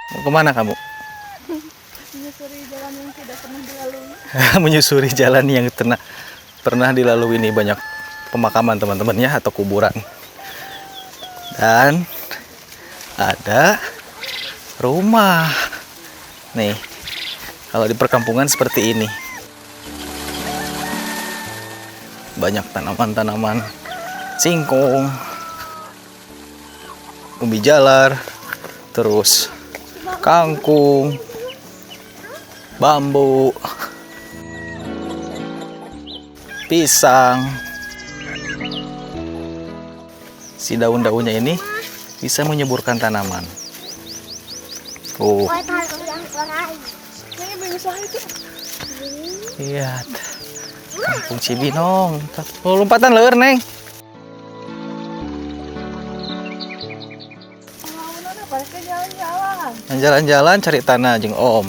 Mau kemana kamu? Menyusuri jalan yang tidak pernah dilalui. Menyusuri jalan yang pernah dilalui. Ini banyak pemakaman teman-temannya atau kuburan. Dan ada rumah. Nih, kalau di perkampungan seperti ini. Banyak tanaman-tanaman singkong, umbi jalar, terus kangkung, bambu, pisang. Si daun-daunnya ini bisa menyuburkan tanaman. Oh, lihat. Kampung Cibinong. Oh, lompatan leur, Neng. Jalan-jalan cari tanah jeung Om.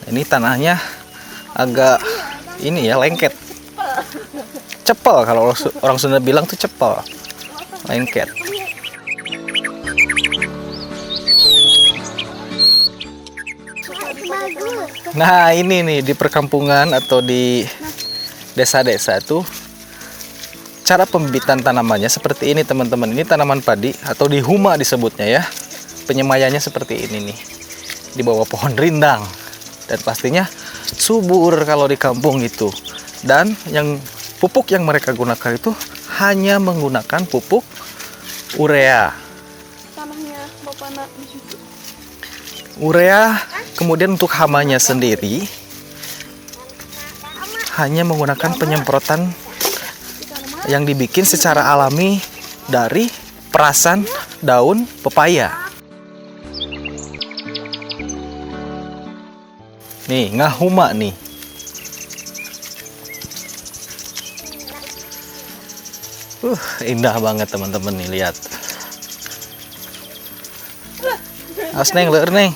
Ini tanahnya agak ini ya, lengket. Cepel kalau orang Sunda bilang tuh cepel. Lengket. Nah, ini nih di perkampungan atau di desa-desa tuh cara pembibitan tanamannya seperti ini, teman-teman. Ini tanaman padi atau di huma disebutnya ya. Penyemayannya seperti ini nih. Di bawah pohon rindang. Dan pastinya subur kalau di kampung itu. Dan yang pupuk yang mereka gunakan itu hanya menggunakan pupuk urea. Tanahnya Bapak nak di situ. Urea, kemudian untuk hamanya sendiri hanya menggunakan penyemprotan yang dibikin secara alami dari perasan daun pepaya. Nih, ngahuma nih. Indah banget teman-teman nih, lihat. Awas Neng, leur Neng.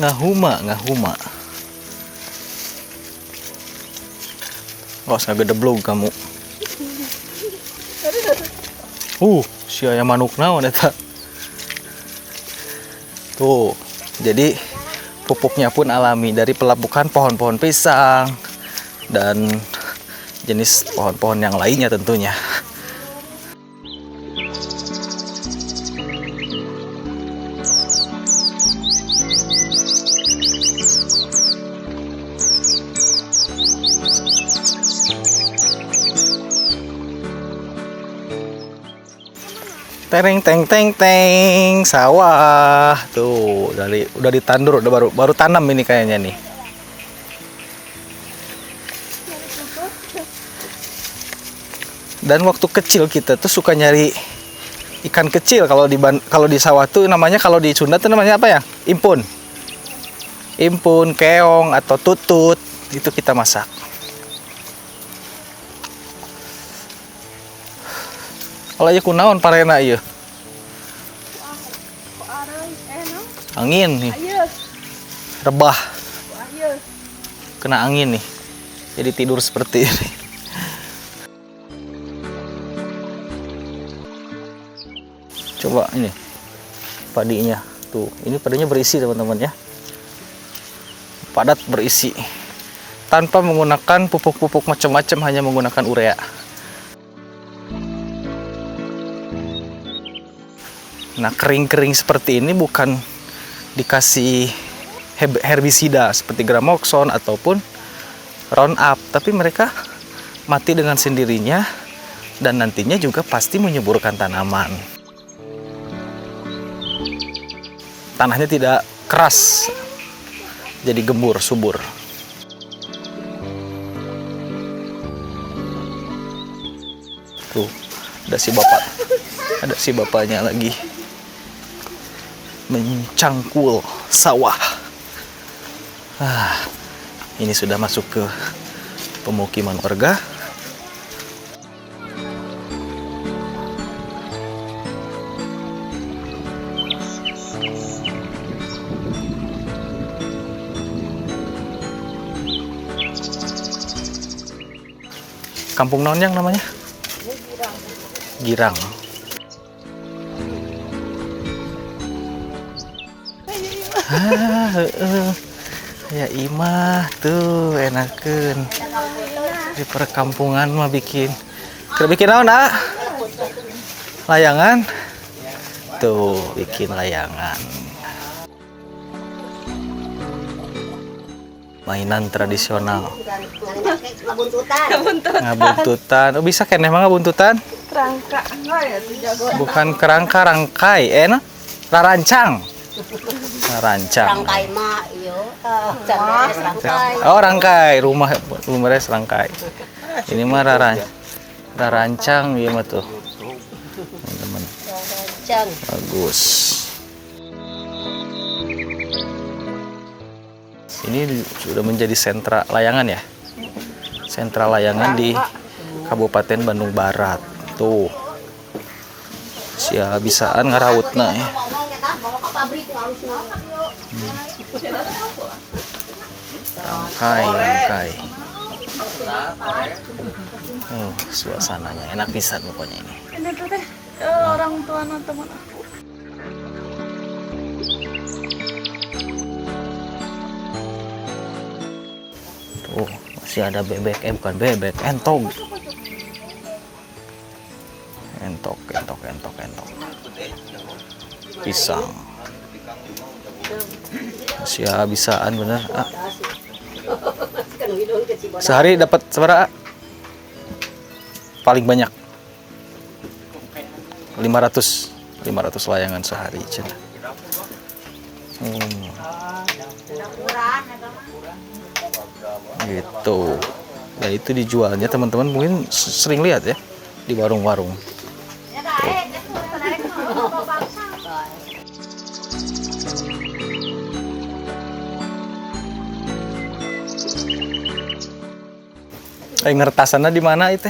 Ngahuma. Awas ngagedeblog kamu. Si aya manuk naon eta. Tuh, jadi pupuknya pun alami dari pelapukan pohon-pohon pisang dan jenis pohon-pohon yang lainnya tentunya. Tereng teng teng teng, sawah tuh udah ditandur, udah baru tanam ini kayaknya nih. Dan waktu kecil kita tuh suka nyari ikan kecil kalau di sawah tuh namanya, kalau di Sunda tuh namanya apa ya? Impun, keong atau tutut, itu kita masak. Kalau aja kunaon parena ieu. Angin nih. Rebah. Kena angin nih. Jadi tidur seperti ini. Coba ini padinya. Tuh, ini padinya berisi teman-teman ya. Padat berisi. Tanpa menggunakan pupuk-pupuk macam-macam, hanya menggunakan urea. Nah, kering-kering seperti ini bukan dikasih herbisida seperti Gramoxone ataupun Roundup, tapi mereka mati dengan sendirinya dan nantinya juga pasti menyuburkan tanaman. Tanahnya tidak keras, jadi gembur, subur. Tuh, ada si bapaknya lagi mencangkul sawah. Ini sudah masuk ke pemukiman warga. Kampung naon yang namanya? Girang. Girang. Ya imah tuh enakeun. Di perkampungan mah bikin. Keur bikin naon, ah? Layangan. Tuh, bikin layangan. Mainan tradisional. Ngabuntutan. Oh, bisa keneh mah ngabuntutan? Kerangka enggak ya tuh jago. Bukan kerangka, rangkai. Nah? Rarancang. Rarancang. Rangkai mah iyo rangkai. Oh, rangkai. Rumah beres rangkai. Ini mah rarancang ya mah tuh. Teman-teman. Cang. Bagus. Ini sudah menjadi sentra layangan ya. Sentra layangan di Kabupaten Bandung Barat. Tuh. Sia bisaan ngarautna ya. Rangkai. Oh, suasananya enak pisan pokoknya ini. Ini tuh teh orang tua teman aku. Tuh, masih ada bebek, bukan bebek, entok. Entok. Pisang. Masih bisaan bener. Ah. Sehari dapat seberapa? Paling banyak 500 layangan sehari cenah. Gitu. Ya itu dijualnya teman-teman mungkin sering lihat ya di warung-warung. Ngertasana di mana itu?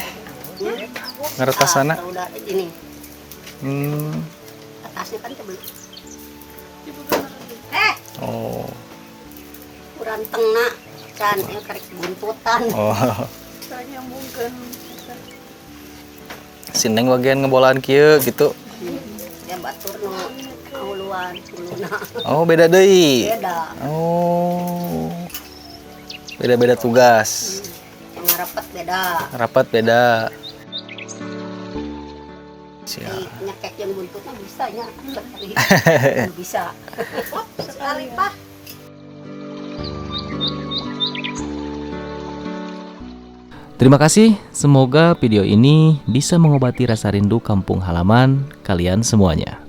Ngertasana? Udah ini. Atasnya kan tebel. Oh. Kurang tengah can karek buntutan. Oh. Saya nyambungkeun. Sineng bagian ngebolaan kieu gitu. Ya batur nu auluan uluna. Oh, beda deui. Beda. Oh. Beda-beda tugas. Yang rapat beda. Rapat beda. Siap. Nyekek yang buntutnya bisa nya. Bisa. Sekali Pak. Terima kasih, semoga video ini bisa mengobati rasa rindu kampung halaman kalian semuanya.